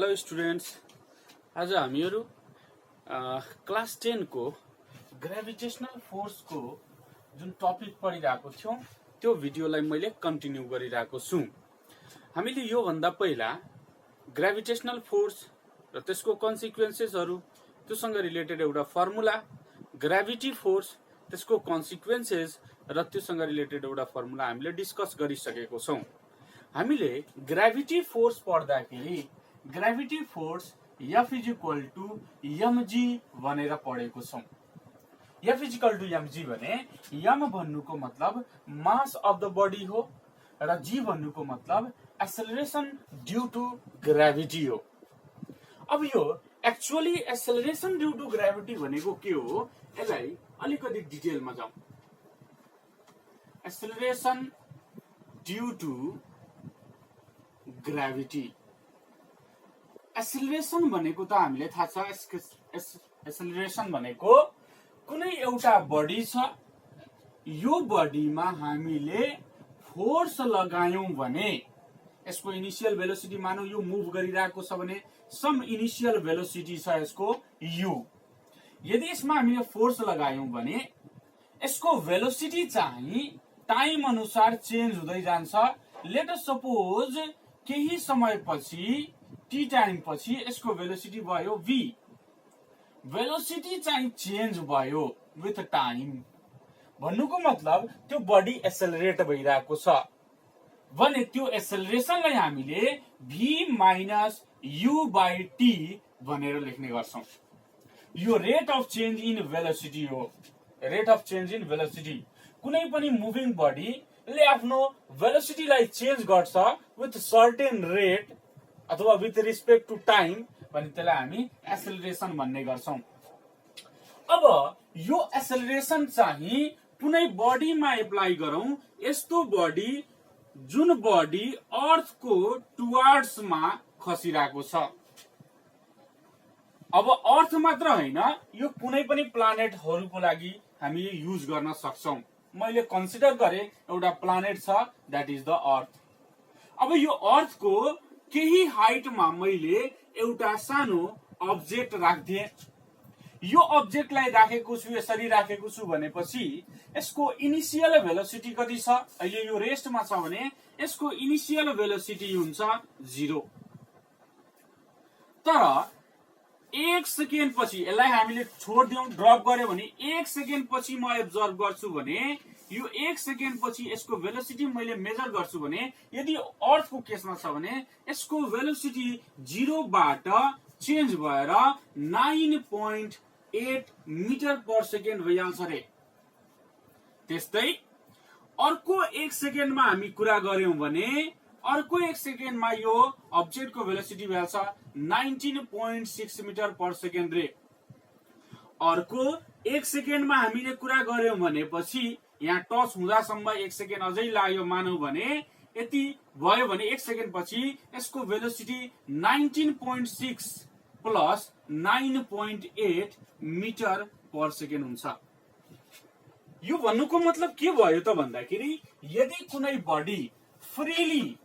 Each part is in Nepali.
हेलो स्टुडेन्ट्स, आज हामीहरू क्लास 10 को ग्रेभिटेशनल फोर्स को जुन टपिक पढिरहेको थियौं त्यो भिडियोलाई मैले कन्टिन्यू गरिरहेको छु। हामीले यो भन्दा पहिला ग्रेभिटेशनल फोर्स र त्यसको कन्सिक्वेन्सेसहरु, त्योसँग रिलेटेड एउटा फर्मुला, ग्रेभिटी फोर्स, त्यसको कन्सिक्वेन्सेस र त्योसँग रिलेटेड एउटा फर्मुला हामीले डिस्कस गरिसकेको छौं। हामीले ग्रेभिटी फोर्स पढ्दाखेरि gravity force F is equal to mg भनेर पढेको छौं। F is equal to mg भने m भन्नुको मतलब मास अफ द बडी हो र g भन्नुको मतलब एक्सेलरेसन ड्यू टू ग्रेभिटी हो। अब यो actually acceleration due to gravity भनेको के हो, यसलाई अलिकति डिटेलमा जाउँ। Acceleration due to gravity, acceleration भनेको त हामीले थाहा छ। एक्सेलरेसन भनेको कुनै एउटा बडी छ, यो बडीमा हामीले फोर्स लगायौं भने यसको इनिशियल भेलोसिटी, मानौ यो मुभ गरिरहेको छ भने सम इनिशियल भेलोसिटी छ यसको u। यदि यसमा हामीले फोर्स लगायौं भने यसको भेलोसिटी चाहिँ टाइम अनुसार चेन्ज हुँदै जान्छ। लेट अस सपोज केही समयपछि टी टाइम पछि यसको भेलोसिटी भयो v, भेलोसिटी चाहिँ चेन्ज भयो विथ टाइम। भन्नुको मतलब त्यो बडी एक्सेलरेट भइरहेको छ भने त्यो एक्सेलरेसनलाई हामीले v minus u by t भनेर लेख्ने गर्छौं। यो rate of change in velocity हो। Rate of change in velocity, कुनै पनि मुभिङ बडीले आफ्नो भेलोसिटीलाई चेन्ज गर्छ विथ सर्टेन रेट अथवा विथ रिस्पेक्ट टू टाइम भने त्यसलाई हामी एक्सेलरेसन भन्ने गर्छौं। अब यो एक्सेलरेसन चाहिँ कुनै बडीमा एप्लाई गरौं, यस्तो बडी जुन बडी अर्थको टुवार्ड्समा खसिरहेको छ। अब अर्थ मात्र हैन, यो कुनै पनि प्लानेटहरुको लागि हामी युज गर्न सक्छौं। मैले कन्सिडर गरे एउटा प्लानेट छ, दैट इज द अर्थ। अब यो अर्थको केही हाइटमा मैले एउटा सानो अब्जेक्ट राख्दिए। यो अब्जेक्टलाई राखेको छु, यसरी राखेको छु भनेपछि यसको इनिशियल भेलोसिटी कति छ, अहिले यो रेस्टमा छ भने यसको इनिशियल भेलोसिटी हुन्छ 0। तर 1 सेकेन्ड पछि यसलाई हामीले छोड्दियौं, ड्रप गर्यो भने 1 सेकेन्ड पछि म एब्जर्भ गर्छु भने यो 1 सेकेन्ड पछि यसको भेलोसिटी मैले मेजर गर्छु भने यदि अर्थको केसमा छ भने यसको भेलोसिटी 0 बाट चेन्ज भएर 9.8 मिटर पर सेकेन्ड भइहाल्छ रे। त्यस्तै अर्को 1 सेकेन्डमा हामी कुरा गर्यौं भने अर्को 1 सेकेन्डमा यो अब्जेक्टको भेलोसिटी भइहाल्छ 19.6 मिटर पर सेकेन्ड रे। अर्को 1 सेकेन्डमा हामीले कुरा गर्यौं भनेपछि यहाँ टच हुँदासम्म 1 सेकेन्ड अझै लाग्यो मानौ भने यति भयो भने 1 सेकेन्ड पछि यसको velocity 19.6 plus 9.8 metre per second हुन्छ। यो भन्नुको मतलब के भयो त भन्दाखेरि यदि कुनै बडी फ्रीली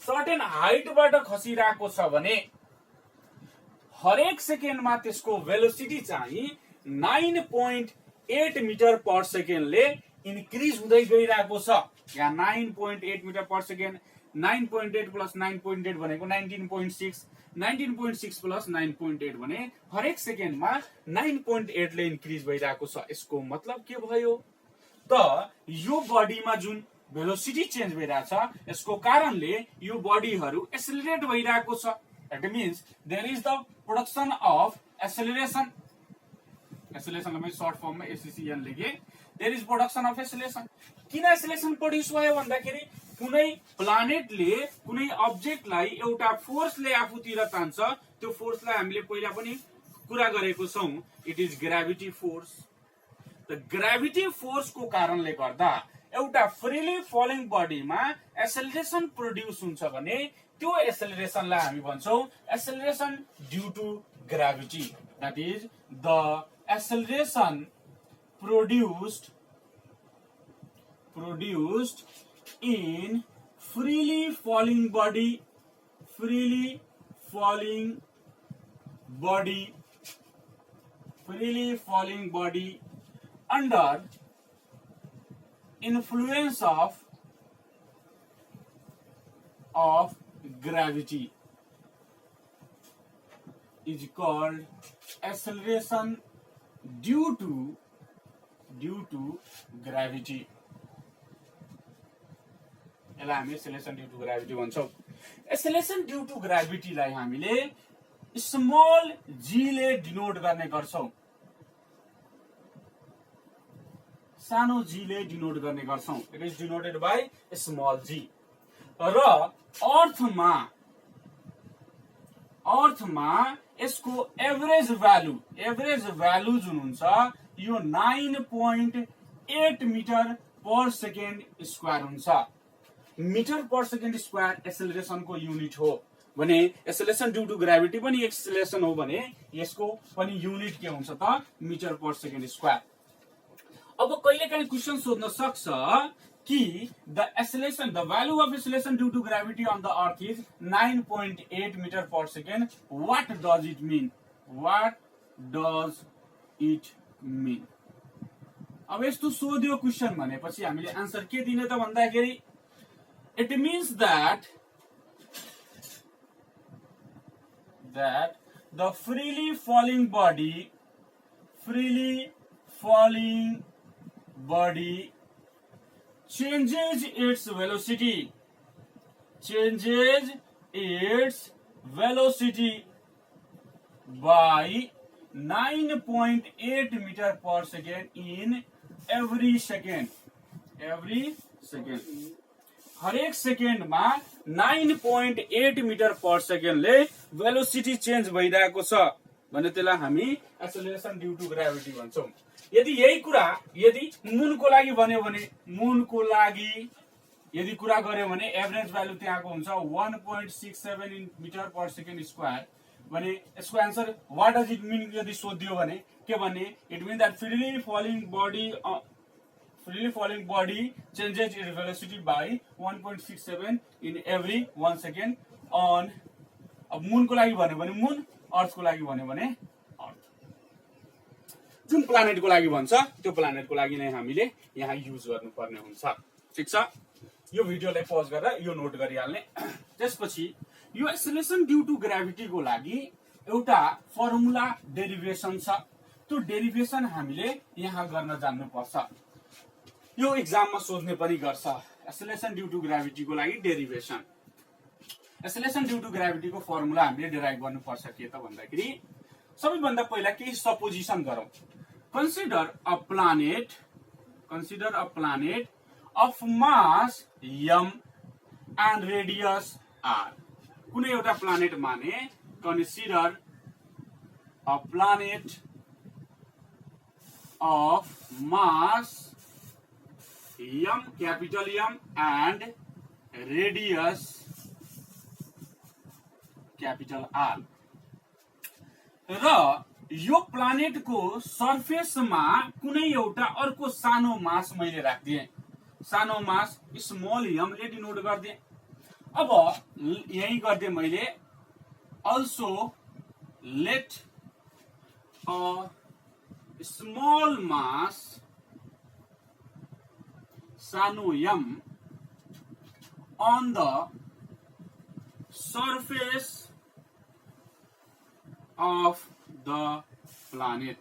सर्टेन हाइटबाट खसिरहेको छ भने हरेक सेकेन्डमा त्यसको भेलोसिटी चाहिँ 9.8 मिटर पर सेकेन्डले इन्क्रिज हुँदै गइरहेको छ। यहाँ 9.8 मिटर पर सेकेन्ड, 9.8 प्लस 9.8 भनेको 19.6, 19.6 प्लस 9.8 भने हरेक सेकेन्डमा 9.8 ले इन्क्रिज भइरहेको छ। यसको मतलब के भयो त यो बडीमा जुन भेलोसिटी चेन्ज भइरहेछ यसको कारणले यो बडीहरु एक्सेलरेट भइरहेको छ। That means there is the production of acceleration. Acceleration लाई शॉर्ट फर्म में ACCN लेखे। There is production of acceleration. किन एक्सेलरेसन प्रोड्युस भयो भन्दाखेरि कुनै प्लानेटले कुनै अब्जेक्टलाई एउटा फोर्सले आफूतिर तान्छ, त्यो फोर्सलाई हामीले पहिला पनि कुरा गरेको छौं, इट इज ग्रेभिटी फोर्स। त ग्रेभिटी फोर्स को कारणले गर्दा एउटा फ्रीली फलिङ बडीमा एक्सेलरेसन प्रोड्युस हुन्छ भने त्यो एक्सेलरेसनलाई हामी भन्छौं acceleration due to gravity. That is the acceleration produced in freely falling body, freely falling body under influence of gravity is called acceleration due to gravity. यसलाई हामी एक्सेलरेसन ड्यू टु ग्राभिटी भन्छौं। एक्सेलरेसन ड्यू टु ग्राभिटी लाई हामीले स्मल जी ले डिनोट गर्ने गर्छौं, सानो जी ले डिनोट गर्ने गर्छौं। It is denoted by small g. र अर्थमा यसको एभरेज भ्यालु जुन हुन्छ यो 9.8 मिटर पर सेकेन्ड स्क्वायर हुन्छ। Metre per second square acceleration को युनिट हो भने एक्सेलरेसन ड्यू टु ग्राभिटी पनि एक्सेलरेसन हो भने यसको पनि युनिट के हुन्छ त मिटर पर सेकेन्ड स्क्वायर। अब कहिलेकाहीँ क्वेशन सोध्न सक्छ कि the value of acceleration due to gravity on the earth is 9.8 metre per second. What does it mean? अब यस्तो सोध्यो क्वेशन भनेपछि हामीले आन्सर के दिने त भन्दाखेरि it means that the freely falling body changes its velocity by 9.8 meter per second in every second. हरेक सेकेन्डमा 9.8 मिटर पर सेकेन्डले भेलोसिटी चेन्ज भइरहेको छ भने त्यसलाई हामी एक्सेलरेसन ड्यू टु ग्राभिटी भन्छौं। यदि यही कुरा यदि मुनको लागि भन्यो भने मुनको लागि यदि कुरा गर्यो भने एभरेज भ्यालु त्यहाँको हुन्छ 1.67 मिटर पर सेकेन्ड स्क्वायर भने यसको आन्सर व्हाट डज इट मीन यदि सोधियो भने के भन्ने it mean that freely falling body changes its velocity by 1.67 in every 1 second on। अब मून को लागि भन्यो भने मून, अर्थ को लागि भन्यो भने अर्थ। जुन प्लानेट को लागि भन्छ त्यो प्लानेट को लागि नै हामीले यहाँ युज गर्नुपर्ने हुन्छ। ठीक छ, यो भिडियोलाई पज गरेर यो नोट गरिहाल्ने। त्यसपछि यो एक्सेलरेसन ड्यू टु ग्राभिटी को लागि एउटा फर्मुला डेरिभेसन छ। त्यो डेरिभेसन हामीले यहाँ गर्न जान्नु पर्छ। यो एक्जाममा सोध्ने पनि गर्छ। एक्सेलरेसन ड्यू टु ग्राभिटी को लागि derivation. Acceleration due to gravity को फर्मुला हामीले डिराइभ गर्नुपर्छ के त भन्दाखेरि सबैभन्दा पहिला केही सपोजिसन गरौँ। Consider a planet of mass m and radius r। कुनै एउटा प्लानेट माने consider a planet of mass M, capital M and radius capital R। र यो प्लानेट को सर्फेसमा कुनै एउटा अर्को सानो मास मैले राख्दिए, सानो मास स्मल m ले डिनोट गर्दिए। अब यही गर्दै मैले also let a small mass सानो m on the surface of the planet।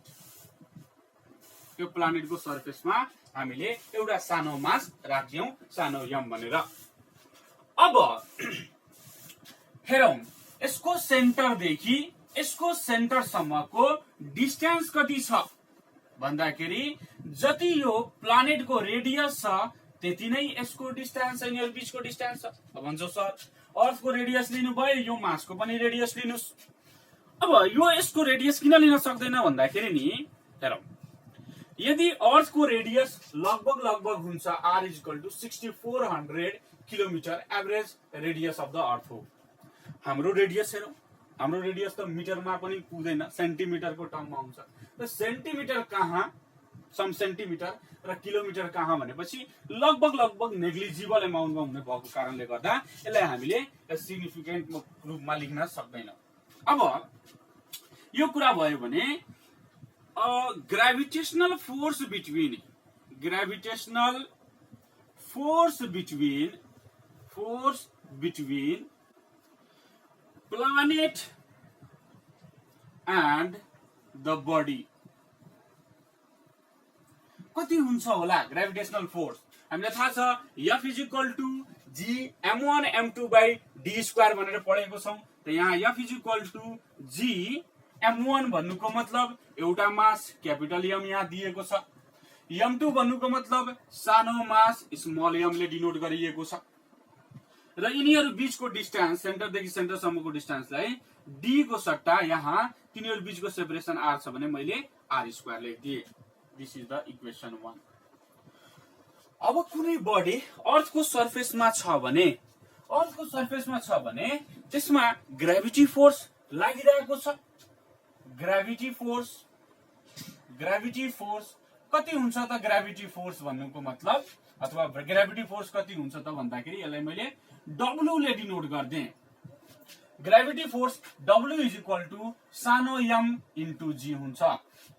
यो प्लानेट को सर्फेसमा हामीले एउटा सानो मास राख्यौं, सानो m भनेर। अब हेरौं यसको सेन्टरदेखि यसको सेन्टरसम्मको डिस्टेन्स कति छ भन्दाखेरि जति यो प्लानेट को रेडियस छ त्यति नै यसको डिस्टेन्स अनि यस बीचको डिस्टेन्स छ। अब भन्छौ सर अर्थ को रेडियस लिनु भयो, यो मास को पनि रेडियस लिनुस्। अब यो यसको रेडियस किन लिन सक्दैन भन्दाखेरि नि हेरौं यदि अर्थ को रेडियस लगभग हुन्छ r = 6400 kilometre average radius of the अर्थ हो। हाम्रो रेडियस हेरौं, हाम्रो रेडियस त मिटरमा पनि पुग्दैन, सेन्टिमिटर को टर्ममा हुन्छ। त सेन्टिमिटर कहाँ, सम सेन्टिमिटर र किलोमिटर कहाँ भनेपछि लगभग नेग्लिजिबल एमाउन्टमा हुने भएको कारणले गर्दा यसलाई हामीले सिग्निफिकेन्ट रूपमा लेख्न सक्दैनौं। अब यो कुरा भयो भने gravitational force between planet and the body कति हुन्छ होला ग्रेभिटेशनल फोर्स? हामीलाई थाहा छ F equal to G m1 m2 by d square भनेर पढेको छौं। त यहाँ F equal to G m1 भन्नुको मतलब एउटा मास क्यापिटल M यहाँ दिएको छ, m2 भन्नुको मतलब सानो मास स्मल m ले डिनोट गरिएको छ, र यिनीहरू बीचको डिस्टेन्स सेन्टरदेखि सेन्टरसम्मको डिस्टेन्सलाई d को सट्टा यहाँ तिनीहरू बीचको सेपरेसन r छ भने मैले r स्क्वायर लेखिदिए। This is the equation 1। अब कुनै बडी अर्थको सर्फेसमा छ भने त्यसमा ग्रेभिटी फोर्स लागिरहेको छ। ग्रेभिटी फोर्स कति हुन्छ त? ग्रेभिटी फोर्स भन्नुको मतलब अथवा ग्रेभिटी फोर्स कति हुन्छ त भन्दाखेरि यसलाई मैले W ले डिनोट गर्दै। Gravity force W is equal to सानो m इन्टु G हुन्छ,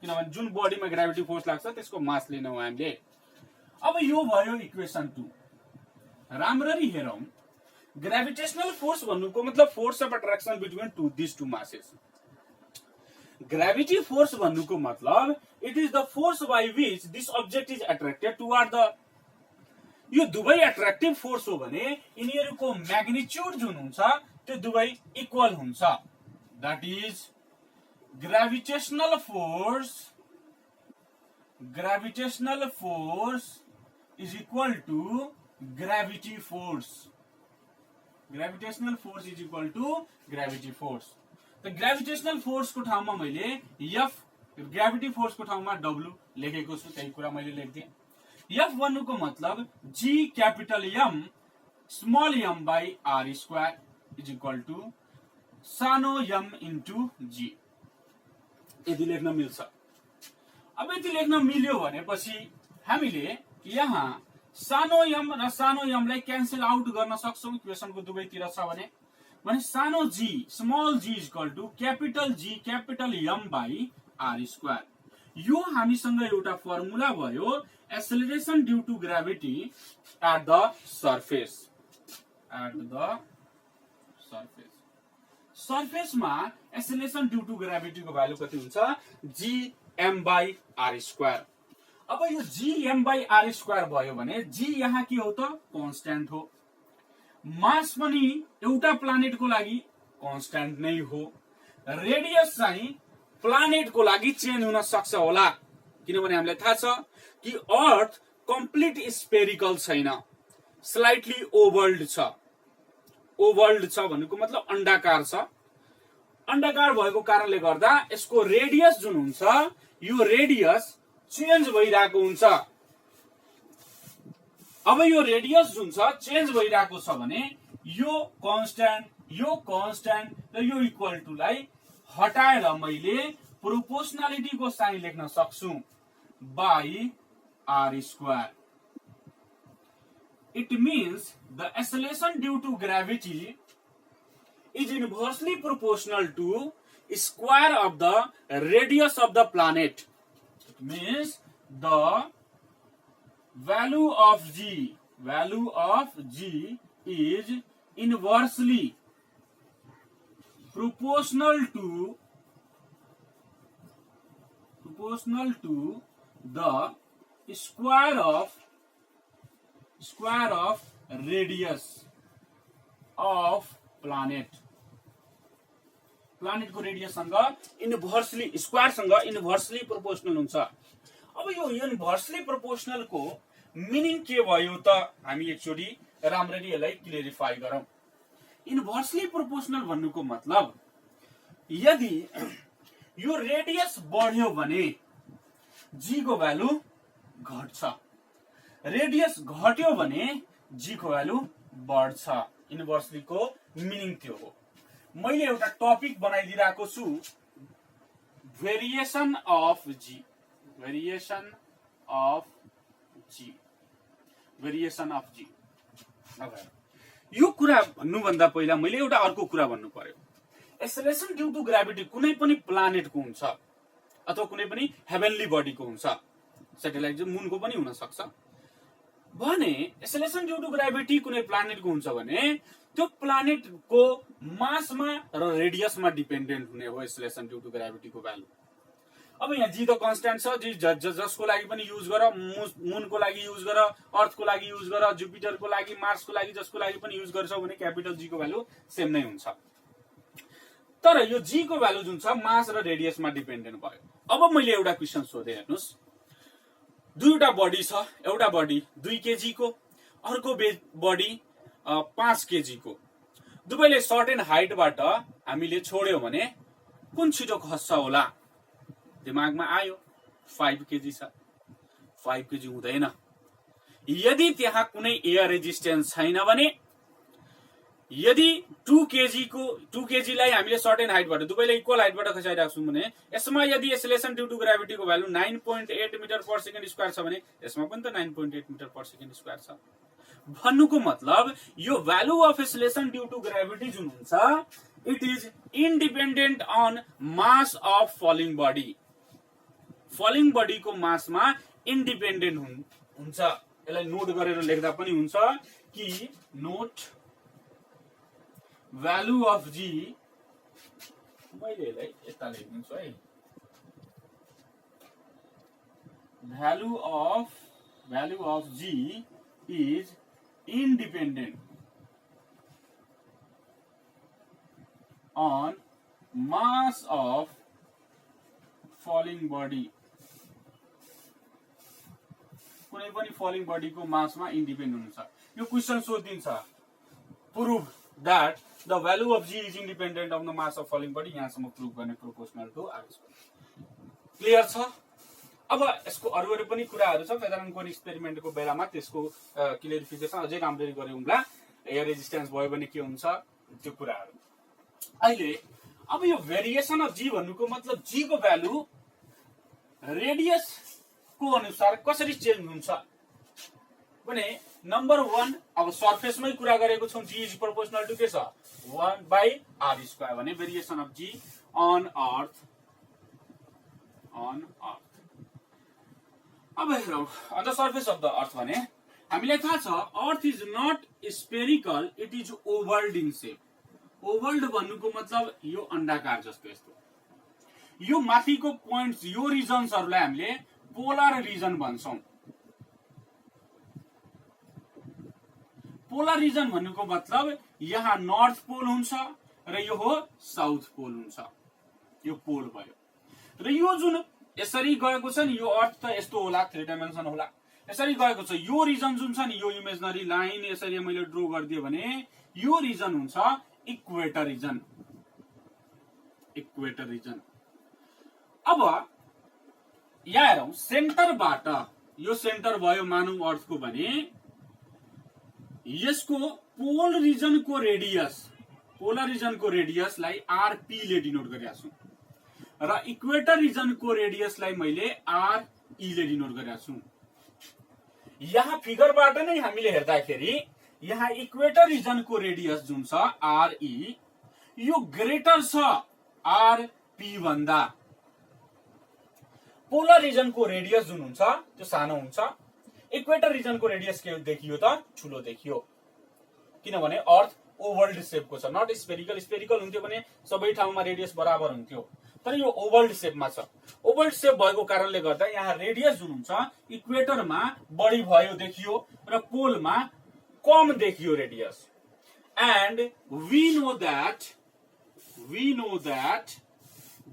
किनभने जुन बडीमा ग्रेभिटी फोर्स लाग्छ त्यसको मास लिने हो हामीले। अब यो भयो इक्वेसन 2। राम्ररी हेरौं, ग्रेभिटेशनल फोर्स भन्नुको मतलब force of attraction between this two masses. Gravity force भन्नुको मतलब it is the force by which this object is attracted toward the. यो दुवै अट्र्याक्टिभ फोर्स हो भने यिनीहरूको म्याग्निट्युड जुन हुन्छ त्यो दुवै इक्वल हुन्छ। That is gravitational force is equal to gravity force. Gravitational force is equal to gravity force. त ग्रेभिटेशनल फोर्स को ठाउँमा मैले F, ग्रेभिटी फोर्स को ठाउँमा W लेखेको छु, त्यही कुरा मैले लेख्दिए। F भन्नुको मतलब G capital M small m by R square is equal to सानो m इन्टु G। यदि लेख्न मिल्छ। अब यदि लेख्न मिल्यो भनेपछि हामीले यहाँ सानो m र सानो m लाई क्यान्सल आउट गर्न सक्छौं। इक्वेसनको दुवैतिर छ भने सानो g small g is equal to capital G capital M by R square. यो हामीसँग एउटा फर्मुला भयो acceleration due to gravity at the surface. सर्फेसमा एक्सेलरेसन ड्यू टु ग्रेभिटी को भ्यालु कति हुन्छ? G M by R square. अब यो G M by R square भयो भने G यहाँ के हो त? कांस्टेंट हो। मास पनि एउटा प्लानेटको लागि कांस्टेंट नै हो। रेडियस चाहिँ प्लानेटको लागि चेन्ज हुन सक्छ होला, किनभने हामीलाई थाहा छ कि अर्थ कम्प्लिट स्फेरिकल छैन, स्लाइटली ओभल्ड छ। ओभल्ड छ भन्नुको मतलब अण्डाकार छ। अण्डाकार भएको कारणले गर्दा यसको रेडियस जुन हुन्छ यो रेडियस चेन्ज भइरहेको हुन्छ। अब यो रेडियस जुन छ चेन्ज भइरहेको छ भने यो कांस्टेंट र यो इक्वल टु लाई हटाएर मैले प्रोपोर्शनालिटी को साइन लेख्न सक्छु by R square. It means the acceleration due to gravity is inversely proportional to square of the radius of the planet. It means the value of G is inversely proportional to the square of radius of planet को रेडियस सँग इन्भर्सली स्क्वायर सँग इन्भर्सली प्रोपोर्शनल हुन्छ। अब यो इन्भर्सली प्रोपोर्शनल को मिनिङ के भयो त हामी एकचोटी राम्ररी यसलाई क्लियरिफाई गरौं। इन्भर्सली प्रोपोर्शनल भन्नुको मतलब यदि यो रेडियस बढ्यो भने G को भ्यालु घट्छ, रेडियस घट्यो भने G को भ्यालु बढ्छ। इन्भर्सली को मिनिङ त्यो हो। मैले एउटा टपिक बनाइदिरहेको छु भेरिएसन अफ G। अब यो कुरा भन्नुभन्दा पहिला मैले एउटा अर्को कुरा भन्नु पर्यो। एक्सेलरेसन ड्यू टु ग्राभिटी कुनै पनि प्लानेटको हुन्छ अथवा कुनै पनि हेभेनली बडीको हुन्छ, सेटेलाइट चाहिँ मुनको पनि हुन सक्छ भने एक्सेलरेसन ड्यू टु ग्राभिटी कुनै प्लानेटको हुन्छ भने त्यो प्लानेटको मासमा र रेडियसमा डिपेन्डेन्ट हुने हो एक्सेलरेसन ड्यू टु ग्राभिटीको भ्यालु। अब यहाँ जी त कन्स्ट्यान्ट छ, जी जसको लागि पनि युज गर, मुनको लागि युज गर, अर्थको लागि युज गर, जुपिटरको लागि, मार्सको लागि, जसको लागि पनि युज गर्छौ भने क्यापिटल जी को भ्यालु सेम नै हुन्छ। तर यो जी को भ्यालु जुन छ मास र रेडियसमा डिपेन्डेन्ट भयो। अब मैले एउटा क्वेशन सोधे, हेर्नुस्, दुईवटा बडी छ, एउटा बडी 2 केजी को, अर्को बडी 5 केजी को, दुवैले सर्टेन हाइटबाट हामीले छोड्यो भने कुन छिटो खस्छ होला? दिमागमा आयो 5 केजी छ, 5 केजी हुँदैन। यदि त्यहाँ कुनै एयर रेजिस्टेन्स छैन भने, यदि 2 केजी लाई हामीले सर्टेन हाइटबाट दुवैले इक्वल हाइटबाट खसाइरहेको छौं भने यसमा यदि एक्सेलरेसन ड्यू टु ग्राभिटीको value 9.8 metre per second square छ भने यसमा पनि त 9.8 मिटर पर सेकेन्ड स्क्वायर छ। भन्नुको मतलब यो value of acceleration due to gravity जुन हुन्छ it is independent on mass of falling body. Falling बडीको मासमा इन्डिपेन्डेन्ट हुन्छ। यसलाई नोट गरेर लेख्दा पनि हुन्छ कि नोट भ्यालु अफ जी, मैले यसलाई यता लेखिदिन्छु है, value of G is independent on mass of falling body। कुनै पनि फलिङ बडीको मासमा इन्डिपेन्डेन्ट हुन्छ। यो क्वेशन सोधिन्छ, prove that the value of G is independent of the mass of falling body. यहाँसम्म प्रुभ गर्ने proportional to r square. Clear छ? अब यसको अरू पनि कुराहरू छ, फेदरनको एक्सपेरिमेन्टको बेलामा त्यसको क्लियरिफिकेसन अझै राम्ररी गरौँला। एयर रेजिस्टेन्स भयो भने के हुन्छ त्यो कुराहरू। अहिले अब यो भेरिएसन अफ जी भन्नुको मतलब जी को भ्यालु रेडियस को अनुसार कसरी चेन्ज हुन्छ भने नम्बर 1 अब सरफेसमै कुरा गरेको छौं, जी इज प्रोपोर्सनल टु के छ 1/r² भने variation of g on earth. अब हेरौं on the surface of the earth भने हामीलाई थाहा छ earth is not spherical, it is ovalled in shape. Ovalled भन्नुको मतलब यो अण्डाकार जस्तो यस्तो। यो माथिको पोइन्ट्स, यो रिजन्सहरुलाई हामीले पोलर रिजन भन्छौं। पोलर रिजन भन्नुको मतलब यहाँ नर्थ पोल हुन्छ र यो हो साउथ पोल हुन्छ। यो पोल भयो र यो जुन यसरी गएको छ नि, यो अर्थ त यस्तो होला, 3 डाइमेन्सन होला, यसरी गएको छ। यो रिजन जुन छ नि, यो इमेजिनरी लाइन यसरी मैले ड्र गरिदिए भने यो रिजन हुन्छ इक्वेटर रिजन। Equator reason. अब यहाँ हेरौं, सेन्टरबाट यो सेन्टर भयो मानौ अर्थको भने यसको पोलर रिजनको रेडियसलाई आरपी ले डिनोट गरेका छु र इक्वेटर रिजनको रेडियसलाई मैले आरई ले डिनोट गरेका छु। यहाँ फिगरबाट नै हामीले हेर्दाखेरि यहाँ इक्वेटर रिजनको रेडियस जुन छ आरई यो ग्रेटर छ आरपी भन्दा। पोलर रिजनको रेडियस जुन हुन्छ त्यो सानो हुन्छ, इक्वेटर रिजनको रेडियस के देखियो त ठूलो देखियो, किनभने अर्थ ओभल्ड शेपको छ, नट स्पेरिकल। स्पेरिकल हुन्थ्यो भने सबै ठाउँमा रेडियस बराबर हुन्थ्यो, तर यो ओभल्ड शेपमा छ। ओभल्ड शेप भएको कारणले गर्दा यहाँ रेडियस जुन हुन्छ इक्वेटरमा बढी भयो देखियो र पोलमा कम देखियो radius. And we know that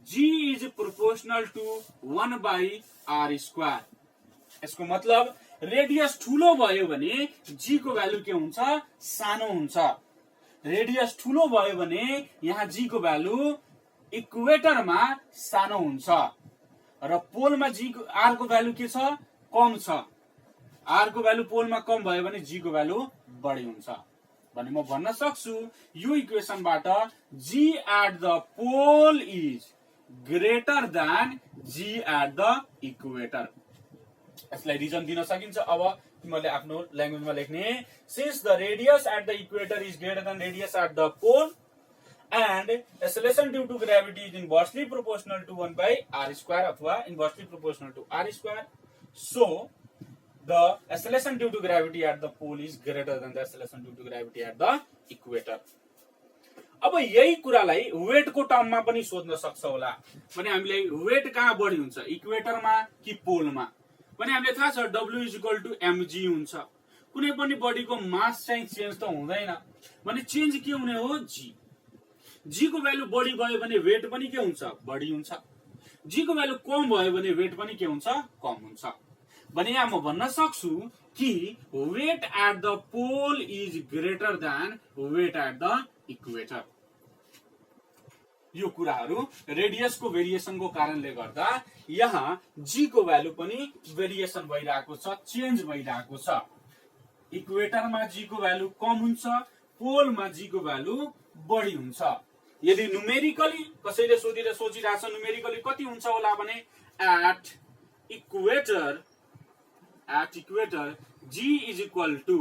G is proportional to 1/r²। यसको मतलब रेडियस ठूलो भयो भने G को भ्यालु के हुन्छ सानो हुन्छ। रेडियस ठूलो भयो भने यहाँ G को भ्यालु इक्वेटरमा सानो हुन्छ र पोलमा R को भ्यालु के छ कम छ। R को भ्यालु पोलमा कम भयो भने G को भ्यालु बढी हुन्छ भने म भन्न सक्छु यो इक्वेसनबाट G at the pole is greater than G at the equator. यसलाई रिजन दिन सकिन्छ। अब तिमीले आफ्नो ल्याङ्ग्वेजमा लेख्ने, since the radius at the equator is greater than radius at the pole and acceleration due to gravity is inversely proportional to 1 by r square अथवा inversely proportional to r square. So the acceleration due to gravity at the pole is greater than the acceleration due to gravity at the equator. अब यही कुरालाई वेटको टर्ममा पनि सोध्न सक्छ होला भने हामीले वेट कहाँ बढी हुन्छ इक्वेटरमा कि पोलमा भने हामीले थाहा छ W = mg हुन्छ कुनै पनि बडीको मास चाहिँ चेन्ज त हुँदैन भने चेन्ज के हुने हो g को भ्यालु बढी भयो भने वेट पनि के हुन्छ बढी हुन्छ g को भ्यालु कम भयो भने वेट पनि के हुन्छ कम हुन्छ भने यहाँ म भन्न सक्छु कि weight at the pole is greater than weight at the equator यो कुराहरु रेडियसको भेरिएसनको कारणले गर्दा यहाँ g को भ्यालु पनि भेरिएसन भइरहेको छ चेन्ज भइरहेको छ इक्वेटरमा g को भ्यालु कम हुन्छ पोलमा g को भ्यालु बढी हुन्छ यदि न्यूमेरिकली कसैले सोचिरहेछ न्यूमेरिकली कति हुन्छ होला भने at equator g is equal to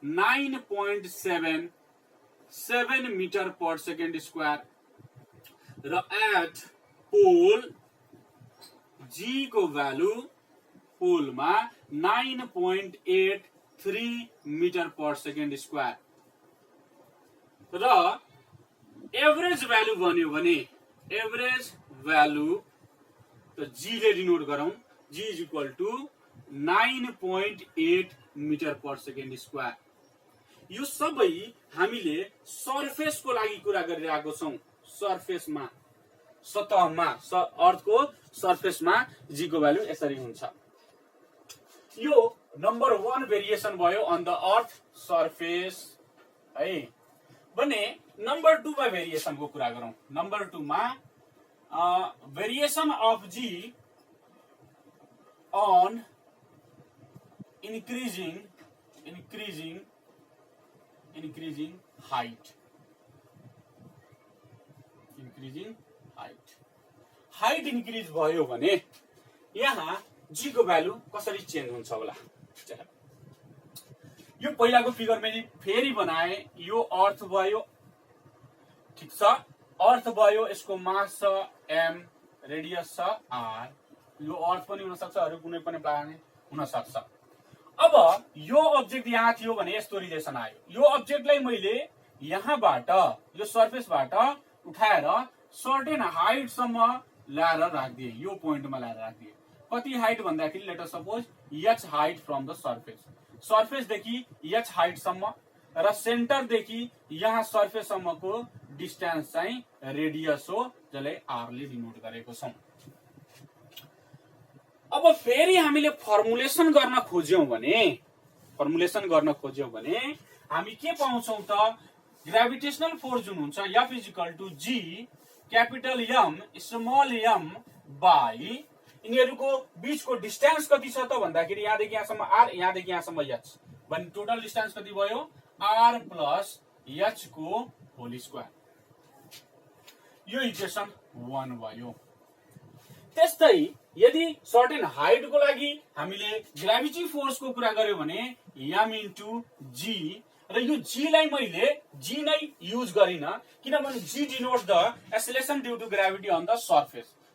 9.77 meter per second square र एट पोल g को भ्यालु पोलमा 9.83 meter per second square र एभरेज भ्यालु भन्यो भने एभरेज भ्यालु त g ले डिनोट गरौं g is equal to 9.8 meter per second square यो सबै हामीले सरफेसको लागि कुरा गरिरहेको छौं सरफेसमा सतहमा अर्थको सरफेसमा g को भ्यालु यसरी हुन्छ यो नम्बर 1 भेरिएसन भयो अन द अर्थ सरफेस है भने नम्बर 2 मा भेरिएसनको कुरा गरौं नम्बर 2 मा variation of g on increasing height height increase भयो भने यहाँ g को भ्यालु कसरी चेन्ज हुन्छ होला यो पहिलाको फिगर मैले फेरि बनाए यो अर्थ भयो ठीक छ अर्थ भयो यसको मास छ m रेडियस छ r यो अर्थ पनि हुन सक्छ अरु कुनै पनि प्लानेट हुन सक्छ अब यो अब्जेक्ट यहाँ थियो भने यस्तो रिलेसन आयो यो अब्जेक्टलाई मैले यहाँबाट यो सरफेसबाट उठाएर सर्टेन हाइट सम्म ल्याएर राख्दिए यो पोइन्टमा ल्याएर राख्दिए कति हाइट भन्दाखेरि let us suppose h height from the surface देखि h हाइट सम्म र सेन्टर देखि यहाँ सरफेस सम्मको डिस्टेन्स चाहिँ रेडियस हो जसले r ले डिनोट गरेको छौं अब फेरि हामीले फर्मुलेसन गर्न खोज्यौं भने हामी के पाउँछौं त ग्रेभिटेशनल फोर्स जुन हुन्छ F = G capital M small m by यिनीहरुको बीचको डिस्टेन्स कति छ त भन्दाखेरि यहाँ देखि यहाँसम्म r यहाँ देखि यहाँसम्म h भने टोटल डिस्टेन्स कति भयो r + h को होल स्क्वायर यो इक्वेसन 1 भयो त्यस्तै यदि सर्टेन हाइट को लागि हामीले ग्रेभिटी फोर्स को कुरा गर्यो भने m * g र यो g लाई मैले g नै युज गरिन किनभने g denotes the acceleration due to gravity on the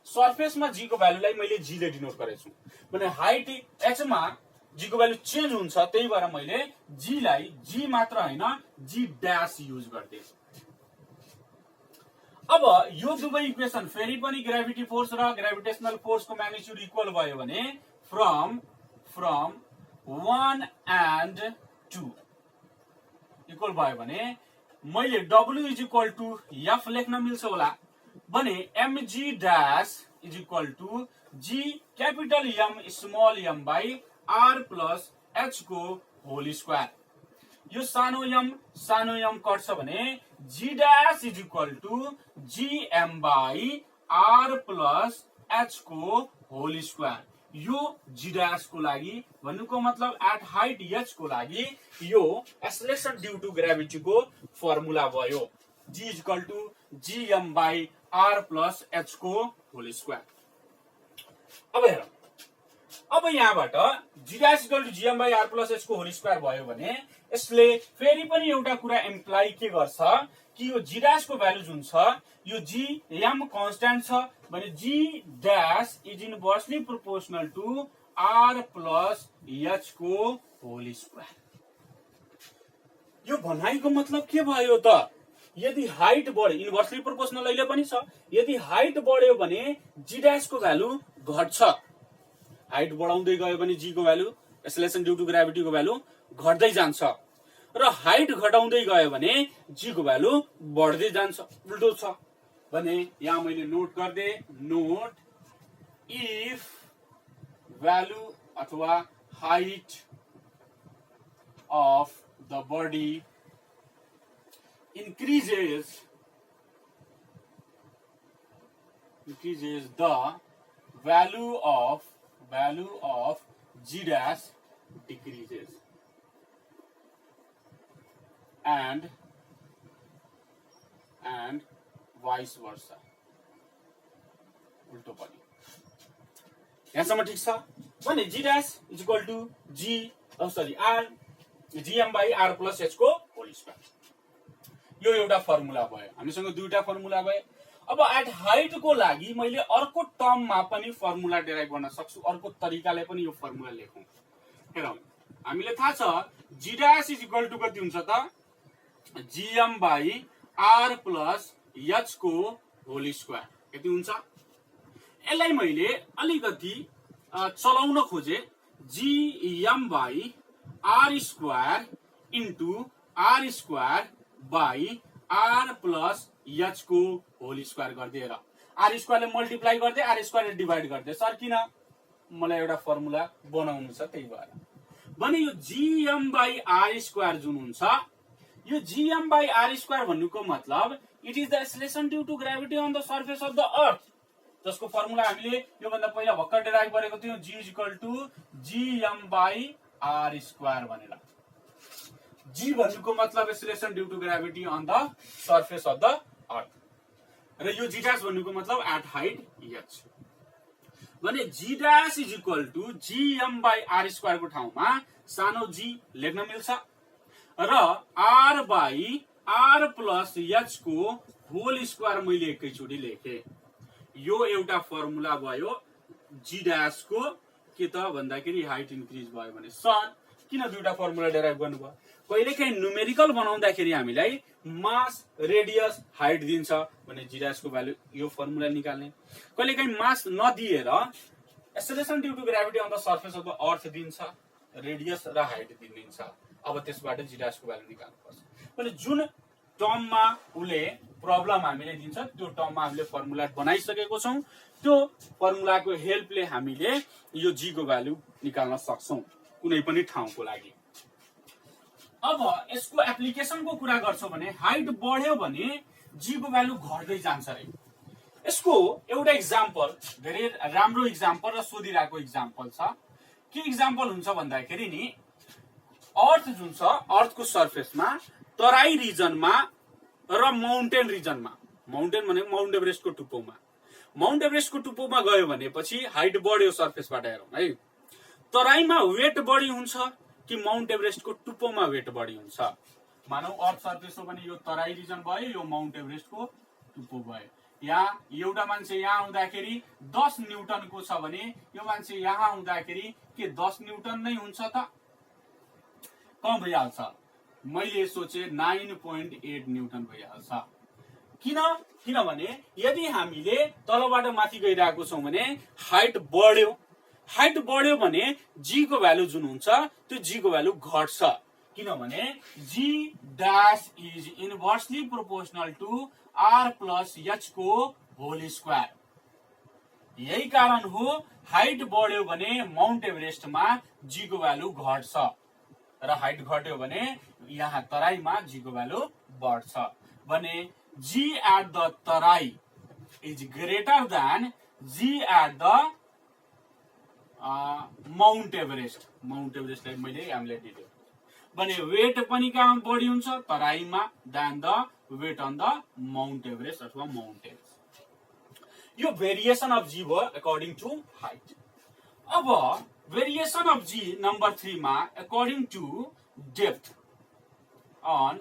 सरफेसमा g को भ्यालुलाई मैले g ले डिनोट गरेछु भने हाइट h मा g को भ्यालु चेन्ज हुन्छ त्यही भएर मैले g लाई g मात्र हैन g ड्याश युज गर्दै अब यो दुवै इक्वेसन फेरि पनि ग्रेभिटी फोर्स र ग्रेभिटेशनल फोर्स को म्याग्निट्युड इक्वल भयो भने फ्रम 1 and 2 इक्वल भयो भने मैले W = F लेख्न मिल्छ होला भने mg dash = g capital M small m by r + h को होल स्क्वायर यो सानो m कट्छ भने g dash = gm by r + h को होल स्क्वायर यो g dash को लागि भन्नुको मतलब एट हाइट h को लागि यो एक्सेलरेसन ड्यू टु ग्रेभिटी को फर्मुला भयो g = gm by r + h को होल स्क्वायर अब हेरौं अब यहाँबाट g dash = gm by r + h को होल स्क्वायर भयो भने यसले फेरि पनि एउटा कुरा इम्प्लाई के गर्छ कि यो जी डैश को भ्यालु जुन छ यो जी एम कन्स्ट्यान्ट छ भने G dash is inversely proportional to R plus H को होल स्क्वायर। यो भनाइको मतलब के भयो त यदि हाइट बढ्यो इन्भर्सली प्रोपोर्सनल अहिले पनि छ यदि हाइट बढ्यो भने जी डैश को भ्यालु घट्छ हाइट बढाउँदै गयो भने जी को value acceleration due to gravity को भ्यालु घट्दै जान्छ र हाइट घटाउँदै गयो भने जी को भ्यालु बढ्दै जान्छ उल्टो छ भने यहाँ मैले नोट गर्दै नोट इफ भ्यालु अथवा height of the body increases the value of g dash decreases and vice versa उल्टो पनि यहाँसम्म ठिक छ भने g dash is equal to r gm by r plus h को होल स्क्वायर यो एउटा फर्मुला भयो हामीसँग दुईटा फर्मुला भयो अब एट हाइट को लागि मैले अर्को टर्ममा पनि फर्मुला डेराइभ गर्न सक्छु अर्को तरिकाले पनि यो फर्मुला लेखौं हेरौं हामीले थाहा छ g dash is equal to कति हुन्छ त gm by r plus h को होल स्क्वायर यति हुन्छ यसलाई मैले अलिकति चलाउन खोजे gm by r square into r square by r plus h को होल स्क्वायर गर्दिएर r स्क्वायर ले मल्टिप्लाई गर्दै r स्क्वायर ले डिवाइड गर्दै सर किन मलाई एउटा फर्मुला बनाउनु छ त्यही भएर भने यो gm by r square जुन हुन्छ यो gm by r square भन्नुको मतलब it is the acceleration due to gravity on the surface of the earth जसको फर्मुला हामीले यो भन्दा पहिला भर्खर डेराइभ गरेको थियौ g is equal to gm by r square भनेर g भन्नुको मतलब acceleration due to gravity on the surface of the earth र यो g dash भन्नुको मतलब एट हाइट h भने g dash is equal to gm by r square को ठाउँमा सानो g लेख्न मिल्छ र r by r plus h को होल स्क्वायर मैले एकैचोटी लेखे यो एउटा फर्मुला भयो g dash को के त भन्दाखेरि हाइट इन्क्रिज भयो भने सर किन दुईटा फर्मुला डेराइभ गर्नुभयो कहिलेकाहीँ न्यूमेरिकल बनाउँदाखेरि हामीलाई मास रेडियस हाइट दिन्छ भने g dash को भ्यालु यो फर्मुला निकाल्ने कहिलेकाहीँ मास नदिएर acceleration due to gravity on the surface of the earth दिन्छ रेडियस र हाइट दिन्छ अब त्यसबाट g dash को भ्यालु निकाल्नुपर्छ भने जुन टर्ममा उले प्रब्लम हामीले दिन्छ त्यो टर्ममा हामीले फर्मुला बनाइसकेको छौं त्यो फर्मुलाको हेल्पले हामीले यो g को भ्यालु निकाल्न सक्छौं कुनै पनि ठाउँको लागि अब यसको एप्लिकेसनको कुरा गर्छौं भने हाइट बढ्यो भने g को भ्यालु घट्दै जान्छ रे यसको एउटा एक्जाम्पल धेरै राम्रो एक्जाम्पल र सोधिराको एक्जाम्पल छ के एक्जाम्पल हुन्छ भन्दाखेरि नि अर्थ जुन छ अर्थको सर्फेसमा तराई रिजनमा र माउन्टेन रिजनमा माउन्टेन भने माउन्ट एभरेस्टको टुप्पोमा गयो भनेपछि हाइट बढ्यो सर्फेसबाट हेरौं है तराईमा वेट बढी हुन्छ कि माउन्ट एभरेस्टको टुप्पोमा वेट बढी हुन्छ मानौ अर्थ सर्फेस हो भने यो तराई रिजन भयो यो माउन्ट एभरेस्टको टुप्पो भयो यहाँ एउटा मान्छे यहाँ आउँदाखेरि 10 न्यूटनको छ भने यो मान्छे यहाँ आउँदाखेरि के 10 न्यूटन नै हुन्छ त कम भइहाल्छ मैले सोचे 9.8 न्यूटन भइहाल्छ किनभने यदि हामीले तलबाट माथि गइरहेको छौं भने हाइट बढ्यो भने g को भ्यालु जुन हुन्छ त्यो g को भ्यालु घट्छ किनभने g dash is inversely proportional to r plus h को होल स्क्वायर यही कारण हो हाइट बढ्यो भने माउन्ट एभरेस्टमा g को भ्यालु घट्छ र हाइट घट्यो भने यहाँ तराईमा g को भ्यालु बढ्छ भने g at the Terai is greater than g at the Mount Everest मैले हामीले दिएको भने वेट पनि कहाँ बढी हुन्छ तराईमा than the weight on the mount Everest अथवा माउन्टेन्स यो भेरिएसन अफ g भयो अकॉर्डिंग टु हाइट अब भेरिएसन अफ g नम्बर 3 मा according to depth on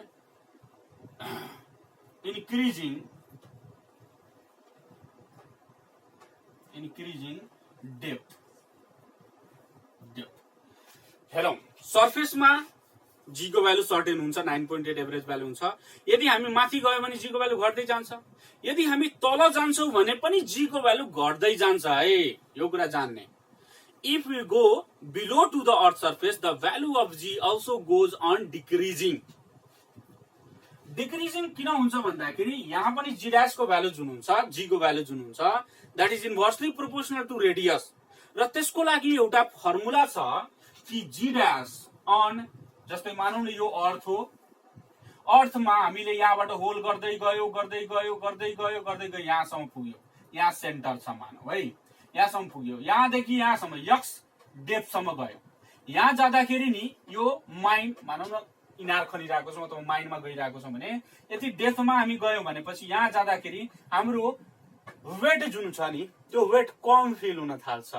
increasing depth. हेरौं, सर्फेसमा जी को भ्यालु सर्टेन हुन्छ, 9.8 एभरेज भ्यालु हुन्छ। यदि हामी माथि गयो भने जी को भ्यालु घट्दै जान्छ, यदि हामी तल जान्छौं भने पनि जी को भ्यालु घट्दै जान्छ है, यो कुरा जान्ने। If we go below to the earth surface, the value of G also goes on decreasing. Decreasing किन हुन्छ भन्दाखेरि यहाँ पनि G dash को भ्यालु जुन हुन्छ, G को भ्यालु जुन हुन्छ, that is inversely proportional to radius. र त्यसको लागि एउटा फर्मुला छ कि G dash on, जस्तै मानौं न यो अर्थ हो, अर्थमा हामीले यहाँबाट होल गर्दै गयो यहाँसम्म पुग्यो, यहाँ सेन्टर छ मानौ है, यहाँसम्म पुग्यो, यहाँदेखि यहाँसम्म यक्स डेप्थसम्म गयो। यहाँ जाँदाखेरि नि यो माइन मानौ न इनार खनिरहेको छौँ अथवा माइनमा गइरहेको छौँ भने यति डेप्थमा हामी गयौँ भनेपछि यहाँ जाँदाखेरि हाम्रो वेट जुन छ नि त्यो वेट कम फिल हुन थाल्छ,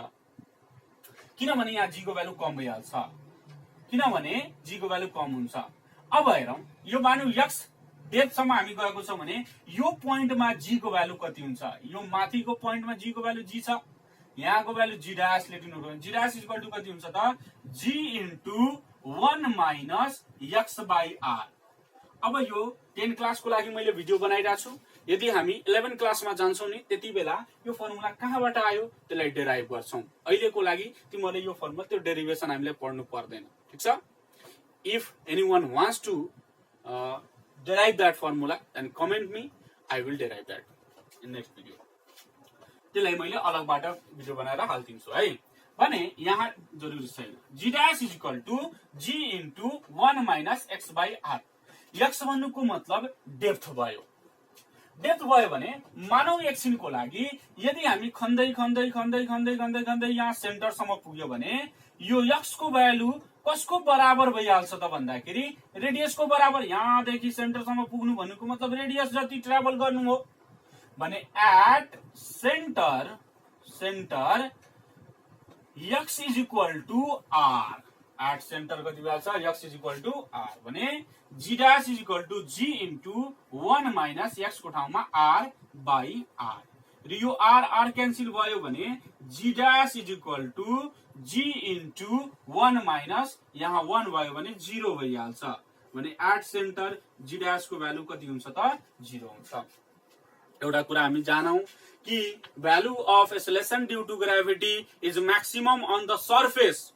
किनभने यहाँ जी को भ्यालु कम भइहाल्छ, किनभने जी को भ्यालु कम हुन्छ। अब हेरौं, यो मानौ यक्स डेप्थसम्म हामी गएको छौँ भने यो पोइन्टमा जी को भ्यालु कति हुन्छ, यो माथिको पोइन्टमा जी को भ्यालु जी छ, यहाँको भ्यालु जी ड्यास लेख्नु हो, जी ड्यास इक्वल टु कति हुन्छ त, G into 1 minus X by R. अब यो 10 क्लासको लागि मैले भिडियो बनाइरहेको छु, यदि हामी 11 क्लासमा जान्छौँ नि त्यति बेला यो फर्मुला कहाँबाट आयो त्यसलाई डेराइभ गर्छौं। अहिलेको लागि तिमीले यो फर्मुला त्यो डेरिभेसन हामीले पढ्नु पर्दैन, ठीक छ। If anyone wants to derive that formula then comment me, I will derive that in next video. त्यसलाई मैले अलगबाट भिडियो बनाएर हाल्दिन्छु है भने यहाँ जरुरी छैन। G dash is equal to G into 1 minus X by R. X भन्नुको मतलब डेप्थ भयो। डेप्थ भयो भने मानव एकछिनको लागि यदि हामी खन्दै खन्दै खन्दै खन्दै खन्दै खन्दै यहाँ सेन्टरसम्म पुग्यो भने यो एक्स को भ्यालु कसको बराबर भइहाल्छ त भन्दाखेरि रेडियसको बराबर। यहाँदेखि सेन्टरसम्म पुग्नु भन्नुको मतलब रेडियस जति ट्राभल गर्नु हो भने at centre X is equal to R. At centre कति भइहाल्छ, X is equal to R भने G dash is equal to G into 1 minus X को ठाउँमा आर बाई आर। र यो आर आर क्यान्सिल भयो भने G dash is equal to G into 1 minus यहाँ 1 भयो भने 0 भइहाल्छ भने एट सेन्टर जी ड्याश को भ्यालु कति हुन्छ त 0 हुन्छ। एउटा कुरा हामी जानौं कि value of acceleration due to gravity is maximum on the surface,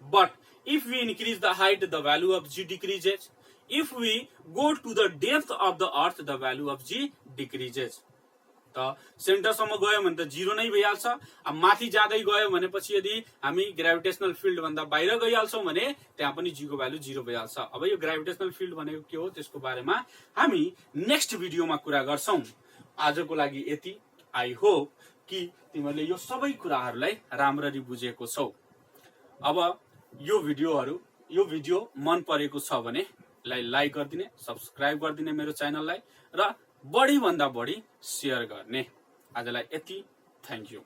but if we increase the height the value of g decreases. If we go to the depth of the earth the value of g decreases. त सेन्टरसम्म गयो भने त 0 नै भइहाल्छ। अब माथि जाँदै गयो भनेपछि यदि हामी ग्राभिटेशनल फिल्ड भन्दा बाहिर गइहाल्छौं भने त्यहाँ पनि जी को भ्यालु 0 भइहाल्छ। अब यो ग्राभिटेशनल फिल्ड भनेको के हो त्यसको बारेमा हामी नेक्स्ट भिडियोमा कुरा गर्छौं। आजको लागि यति। आई होप कि तिमीले यो सबै कुराहरूलाई राम्ररी बुझेको छौ। अब यो भिडियो मन परेको छ भने लाइक गरिदिने, सब्स्क्राइब गरिदिने मेरो च्यानललाई र बढी भन्दा बढी शेयर गर्ने। आजलाई यति। Thank you.